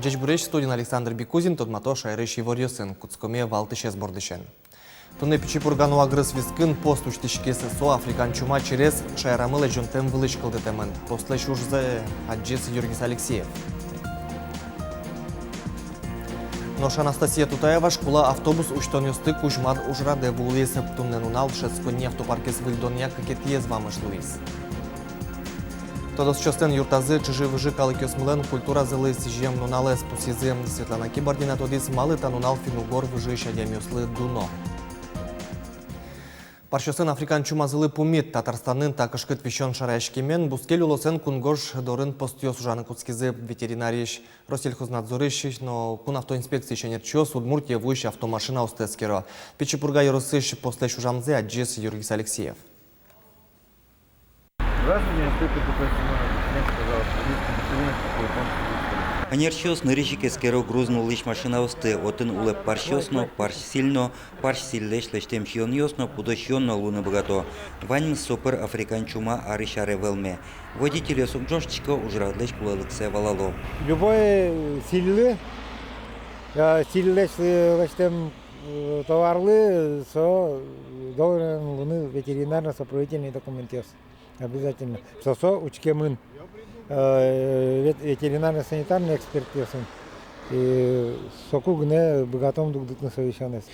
Аджеч Буреш, студент Александр Бекузин, Тодмато Шайрыш Еворьосын, Куцкоме Валтышес Бордышен. Туне Пичипургану агрыс вискын пост уштишкесі со Африкан чума через Шайрамылы жонтем вылыш кылдытемын. Постле шурзы Аджес Юргис Алексеев. Нош Анастасия Тутаева школа автобус уштонёсты кужмад ужраде булвесып туннен унал шецкони автопаркес выльдония какетиез вамыш Луис. Тодос частен юртазы чыжы-выжы калыкёс мылен культура зылы сижем нуналес пусизы Светлана Кибардина тодис малы танунал финугор выжы шадямёслы дуно. Паршосын Африкан чумазылы пумит Татарстанын такышкыт вещен шарайшкемен бускель улосен кунгош дорын постиос ужаны куцкизы ветеринарийш Россельхознадзорыш, но кун автоинспекции шенерчос Удмуртия вуйш автомашина устескеро. Пичипурга юрысыш после шужамзе Аджес Юргис Алексеев. Анерчос нырыжикес керо грузну лиш машина усты, отын улеп паршосно, парш сильно, парш силлеш лештем шионьосно, пудощенно луны богато. Ваним супер Африкан чума арышаре велме. Водитель сукджошчика ужрадлеш кулалыксе валало. Любой сильный, сильный лештем товарлы, со должен луны ветеринарно-сопроводительный документес. Обязательно. Сосо учкемын. Ветеринарно-санитарный экспертизы и сокугне богатом дугдытны совещанность.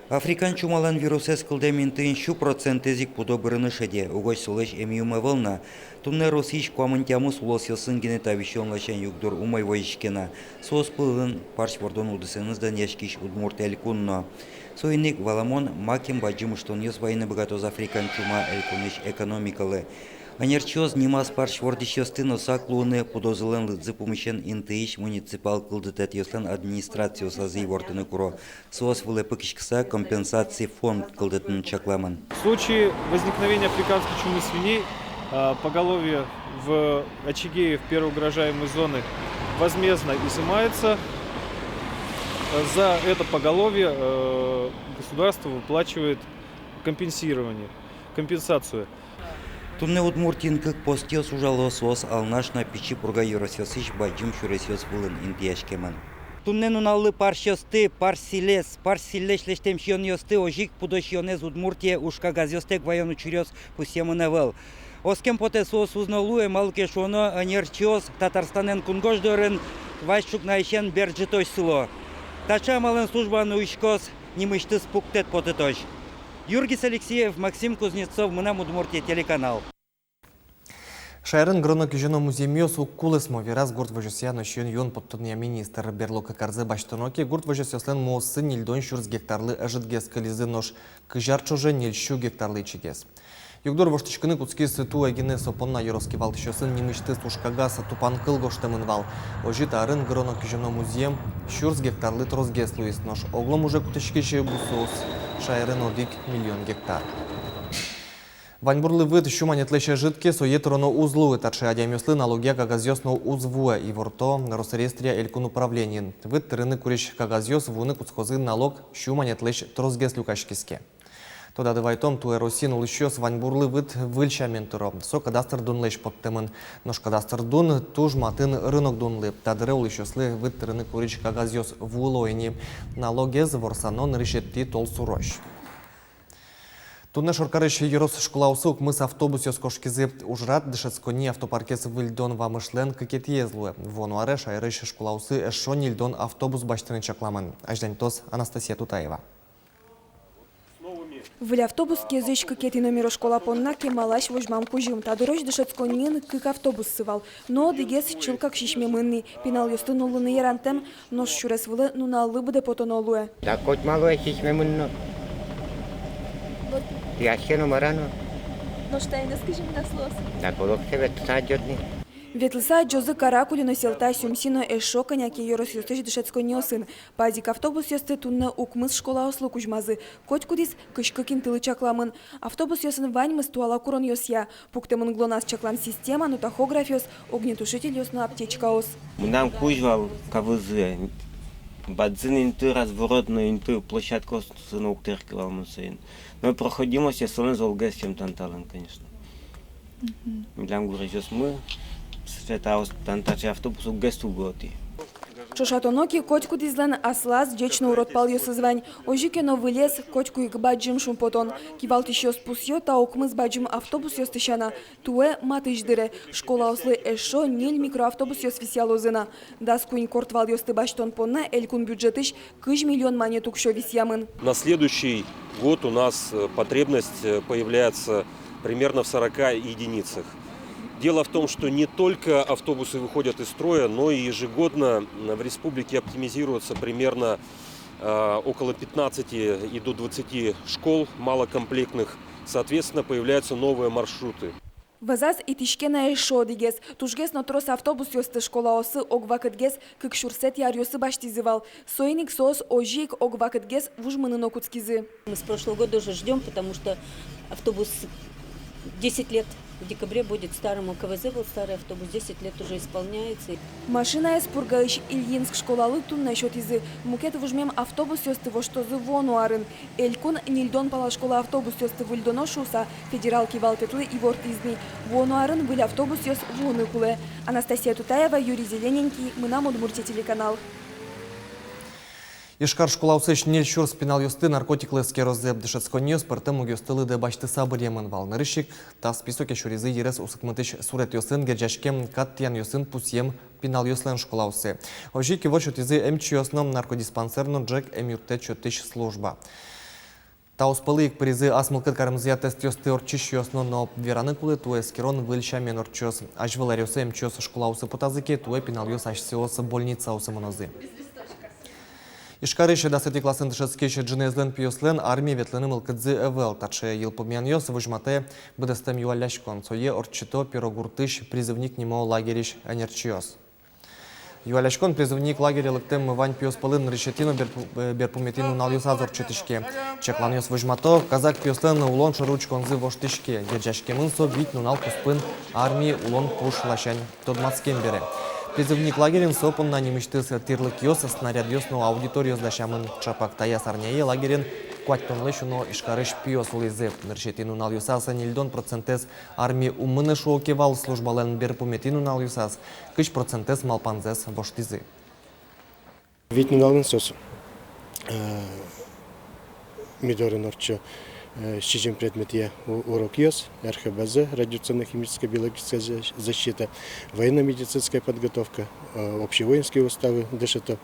Африкан чумалан вирусес кылдеминтын шу процент език подобрыны шеде, угоч сулеш эмиуме волна. Тунне росиш куамынтямус улосилсын генетавищенлашен югдор умай воишкена. Сос пылын парш вордон удысеныздан яшкиш удмурт элькунно. Соиник валамон макем баджимыштон ес вайны богатоз Африкан чума элькуниш экономикалы. Анерчоз нимас парш вордищосты носак луны подозылен лыдзы помещен интыиш муниципал кылдытет йослен администрацию сазы вортыны куро. Соос вылепыкишкса компенсации фонд кылдытын чакламан. В случае возникновения африканской чумы свиней поголовье в очаге в первоугрожаемой зоны возмездно изымается. За это поголовье государство выплачивает компенсацию. Тунне Удмуртин как постиос ужало сос алнаш на Пичипурга юросёсыш баджим шуресёс вулын интияшкеман. Тунне нуналлы паршёсты, парсилес лештем шионёсты ожик пудошионез Удмуртия ушка газёстек вайон учурёс пусемыневел. Оскем поте сос узнолуе малке шоно анерчёс Татарстанен кунгождорын вайшук найшен берджитош сыло. Тача малын службаны уйшкос немышты спуктет потытош. Юргис Алексеев, Максим Кузнецов, Мынам Удмуртия, телеканал. Шайрын гроно кюжено музеймёс уккулыс мовираз гурт вожосяно шьон йон подтудния министр Берлока Карзе баштоноки гурт вожосяслен моосы нильдон шурс гектарлы ажытгес кализы нож кыжар чоже нельщу гектарлы чигес. Югдор воштышкыны куцки сыту агине сопонна юроски валтышосын немышты тушкагаса тупан кыл гоштемын вал. Ожит арын гроно кюжено музеем шурс гектарлы трозгес луис нож. Оглом уже кутышкичи бусус шайрын одик миллион гектар. Ваньбурлы вид шуманетлеше житки соет роно узлу тарши адямюслы налогия кагазьосно узвуя и ворто Росреестрия элькун управленин. Вид тырыны куриш кагазьос вуны куцхозы налог шуманетлеш трозгес люкашкиске. Тода дывайтом туэ росин улыщос ваньбурлы вид выльчамен туро. Со кадастр дунлеш подтемын. Нош кадастр дун туж матын рынок дунлы. Тадыры улыщослы вид тырыны куриш кагазьос вулойни. Налогез ворсанон решетти тол сурош. Тунне шоркарыш ерос школаусы укмыс автобус ёскошкизы ужрат дышецкони автопаркес выльдон вамышлен кекетиезлуе. Вонуаре шайрыш школаусы эшон нильдон автобус баштыны чакламын. Аждантос Анастасия Тутаева. В автобус кезыш кекети номер школа понна кемалаш вожмам кужим. Тадырыш дышецконин кык автобус сывал. Но дегес чылкак шишмемынни. Пинал ёстын улыны ярантем, нож шурес вылы нуналы буде потонолуе. Да хоть малое шишмемынно. Яще номерано. Но что я не скажи мне слов. Да колок себе садётни. Ветлса джозы каракулино селта сюмсино эшо коняки ёрос ёстыш дышецконио сын. Пазик автобус ёсты тунна укмыс школа ослу кужмазы. Коть кудис кышкы кинтылы чакламын. Автобус ёсын ваньмыс туала курон ёсья. Пуктемын глонас чаклан система, но тахограф ёс, огнетушитель ёсна аптечка ос. Нам кужвал кавызы. Бадзин инты разворотную инты площадку сына уктыркивал мусейн. Но проходимость я сын золгас чем тантален, конечно. Милям говоришь, мы света тантачи автобусу гесту готи. Шошатоноки котьку дизлен аслаз дечно уродпал йосызвань. Ожикено вылез котьку ик баджим шумпотон. Кивалтиш йос пусьё та окмыз баджим автобус йостышана. Туэ матыждыре. Школа ослы эшо нель микроавтобус йос висялозына. Даскуин кортвал йосты баштон понна элькун бюджетыш 1 миллион монетук шо висямын. На следующий год у нас потребность появляется примерно в 40 единицах. Дело в том, что не только автобусы выходят из строя, но и ежегодно в республике оптимизируется примерно около 15 и до 20 школ малокомплектных. Соответственно, появляются новые маршруты. Вазаз и тишкена эшо дигес. Тужгес на трос автобус йосты школа осы огвакетгес кык шурсет яр йосы баштизывал. Сойник сос ожик огвакетгес вужманын окутскизы. Мы с прошлого года уже ждем, потому что автобус 10 лет. В декабре будет старому КВЗ, был старый автобус, 10 лет уже исполняется. Машина из Пургаищ Ильинск школалы тун на счет изы. Мукет вужмем автобус йосты во что зы вону арын. Элькун нильдон пала школа автобус йосты вульдоно шуса. Федералки валтетлы и ворт изни. Вону арын были автобус йос воны куле. Анастасия Тутаева, Юрий Зелененький, мы на Удмуртия телеканал. Ішкар школа усеш нел шур спинал юсты наркотиклы скерозеп дышецконьёс пыртым юстылы де башты сабырьемын валнырышик та списоке шуризы ерес усыкмытыш сурет юсын герджашкем каттиян юсын пусьем пинал юслен школа усы. Ожики вот шутизы МЧОСном наркодиспансерно джек эмюрте чотыш служба. Та успалы их призы асмылкыт карымзия тест юсты орчиш юсно, но вераны кулы туэ скерон выльшамен орчос. Аж выларюсы МЧОС школа усы потазыке туэ пинал юс ашсиосы больница усы монозы. Ишкары ще 10 класын дышецкий ще джинезлен пиослен армия ветленым ылкыдзы эвел, таче ел помян йос выжмате быдестем юаляшкон, сое орчито пирогуртыш призывник немо лагериш энерчиос. Юаляшкон призывник лагеря лыктем вань пиоспалын решетину берпуметину нал юсаз орчитышке. Чеклан йос выжмато казак пиослен улон шаручконзы воштышке, держашке мынсо бить нунал куспын армии улон пуш лашань тодмацкен бере. Призывник лагерин сопон на немыштыс тирлык йос снаряд йосну аудиторию сдашамын чапак тая сарняе лагерин куаттон лешуно ишкарыш пиос улизы. Ныршетину нал юсаса нильдон процентес армии умыны шуокевал службален берпуметину нал юсас, кыш процентес малпанзес воштизы. Ведь не налын сос мидорын орчо Щичем предмете урок ЙОС, РХБЗ, радиационно-химическая биологическая защита, военно-медицинская подготовка, общевоинские уставы ДШТ,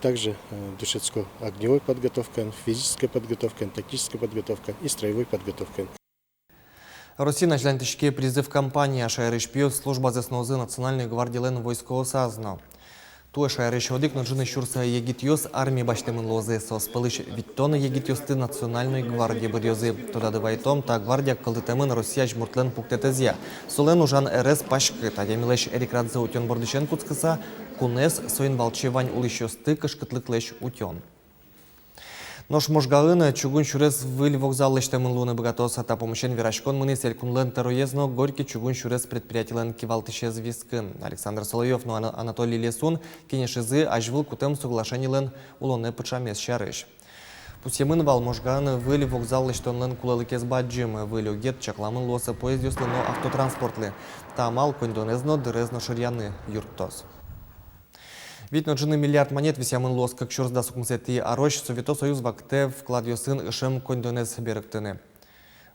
также душецко-огневой подготовка, физическая подготовка, тактическая подготовка и строевой подготовка. Россия начала призыв кампании ШРШП служба заснозы Национальной гвардии Лен войскового сазна. Туэ шайрыш одик на джины шурса егитьёс армии баштемын лозы со спылыш виттоны егитьёсты Национальной гвардии бырьёзы. Тода дывайтом та гвардия кылдытемын Россия жмуртлен пуктетезия. Солен ужан РС пашкы, та демилеш эрикрадзе утен бордышен куцкыса, кунес соин балчевань улышёсты кышкытлык леш утен. Нож можгалыны чугун шурес выль вокзал лештемын луны богатоса та помощен верашкон мыныс элькунлен тероезно горький чугун шурес предприятиелен кивалтышез вискын. Александр Соловьев, но Анатолий Лесун, кенешезы ажвыл кутем соглашениелен улоне пычамес шарыш. Пусемын вал можгалыны выль вокзал лештонлен кулалыкез баджим, выль огет чакламын лоса поезд юслыно автотранспортлы. Тамал кондонезно дырезно шырьяны юрттос. Видно, джины миллиард монет висямын лос, как шурсда сукмсети арош, Совето Союз вакте вклад йосын ышем кондонез беректыны.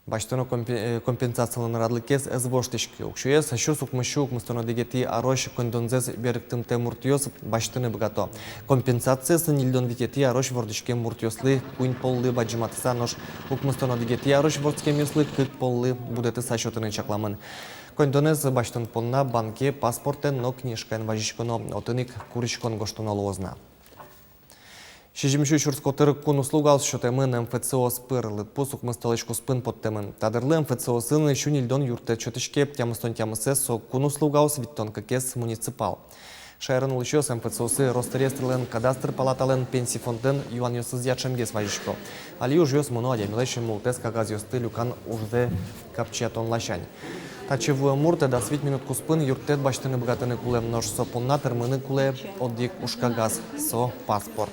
Баштыно компенсациялын радлыкез эзвоштышки. Укшуез, шур сукмышу укмыстоно дегети арош кондонзез беректым те муртиос баштыны богато. Компенсациясы нильдон дегети арош вордышке муртиослы куин поллы баджиматыса нож укмыстоно дегети арош вордышке мюслы кык поллы будеты сашотыны чакламын. Кондонез баштын понна банке паспортен, но книжкан важишконо отыник куришкон гоштуно лозна. Шижимшу шурскотыр кун услугал шотемын МФЦО спыр лытпу сукмысталышку спын подтемын. Тадырлы МФЦО сыны шунильдон юрте чотышке тямыстон тямысе со кун услугаус виттон кекес муниципал. Шайрын улышос МФЦОсы Росреестрлен кадастр палатален пенсий фонден юан йосыз ячемгес важишко. Али уж йос муно адямилеши мултес кагаз йосты люкан ужде капчиатон лашань. Тачевуя мурте да свит минут куспын юртет баштыны богатыны куле множ со понна термыны куле отдик ушкагаз со паспорт.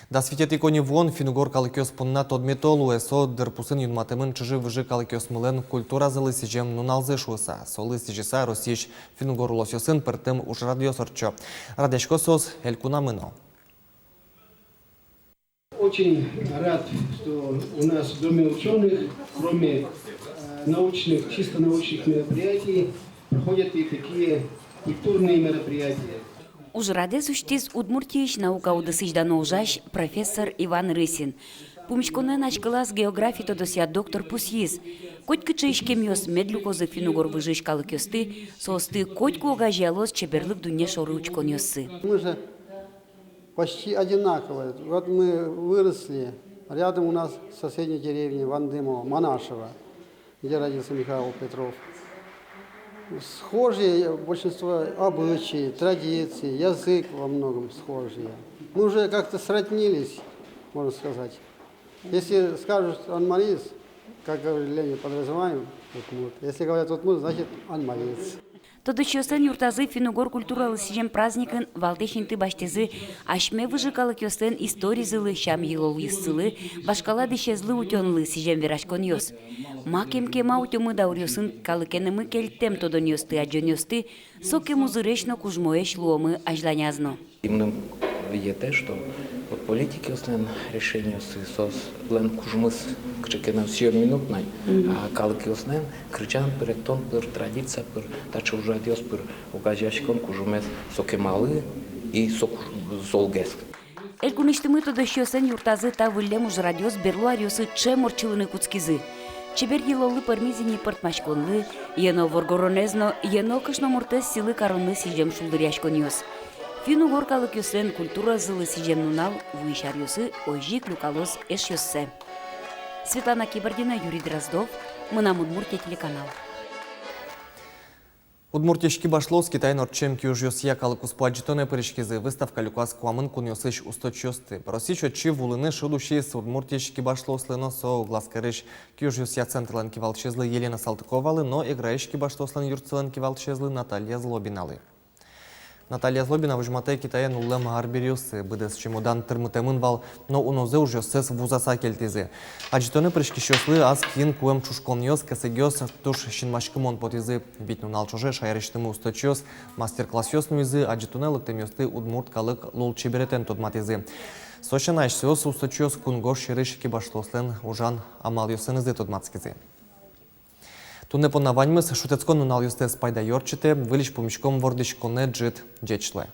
Да світет іконі вон фінугор каликёс пунна тодметолу эсо дырпусын юнматымын чыжы выжы калыкёс мылен культура зылы сижем нуналзы шуса. Солы сижиса росиш финугор лосёсын пыртым уж радиосорчо. Радешко сос элькуна мыно. Очень рад, что у нас в Доме ученых, кроме научных, чисто научных мероприятий, проходят и такие культурные мероприятия. Уж раде суштиз Удмуртиич наука удысыждан ужаш профессор Иван Рысин. Пумичконе начкалас географии тодосия доктор Пусьиз. Коть кычышкем ёс медлюкозы финугор выжиш калыкёсты, состы котьку огажалос чеберлык дуне шоры учкон ёсы. Мы же почти одинаковые. Вот мы выросли, рядом у нас соседняя деревня Вандымова, Монашево, где родился Михаил Петров. Схожие большинство обычаи, традиции, язык во многом схожие. Мы уже как-то сроднились, можно сказать. Если скажут «анмалиец», как говорили Ленин, подразумеваем «удмурт». Если говорят «удмурт», значит «анмалиец». Тодочёстен юртазы финугор культуралы сижем праздникын валтешнинты баштезы ашме выжыкалыкёстен историзылы шам йылол йыссылы башкала дешезлы утёнлы сижем верашкон ёс. Макемке маутёмы даурёсын калыкенымы келттем тодон ёсты аджон ёсты соке музырешно кужмоэш луомы ажланязно. Именно видите, что вот политики основные решения сос лен кужмыс крикена все минутной, а калки основные кричан перетон пер традиция пер тачу уже диос пер угажашкон кужмес соке малы и сок золгеск. Элькуныштымы тодощёсен юртазы та вылем уж радиос берлуариосы чеморчылыны куцкизы. Чебер йылолы пармизини пыртмашконлы, ено воргоронезно, ено кышно муртес силы коронны сижем шулдыряшкон ёс. Финугор калыкёсен культура зылы сижем нунал вуишар ёсы ойжик люкалос эш ёссе. Светлана Кибардина, Юрий Дроздов, Мынам Удмуртия телеканал. Удмуртияшки башлос Китай норчем кюж ёсия калыкус пуаджитоне пырышкизы выставка люкас куамын кун ёсыш усточёсты. Росичо чи вулыны шудушис Удмуртияшки башлослы со гласкарыш кюж ёсия центрлен кивалчезлы Елена Салтыковалы, но играешки башлослен юрцелен кивалчезлы Наталья Злобиналы. Наталья Злобина выжмате Китая нуллем гарбириусы, быдес чемодан тырмытемын вал, но унозе уже сес вузаса кельтизи. Аджитоны прышкищослы аз кин куэм чушкон ёс, кесегёс туш шинмашкымон потизи. Ведь нунал чуже шайрештымы усточёс, мастер-класс ёснуизы, аджитоны лыктем ёсты удмурт калык лул чеберетен тодматизи. Сошенайш сёс усточёс кунгош шерышки башлослен ужан амал ёсынызы тодматскизи. Туне понаваньмыз шутецкон нунал юстес пайда йорчите, вылиш помещком вордиш коне джит джечле.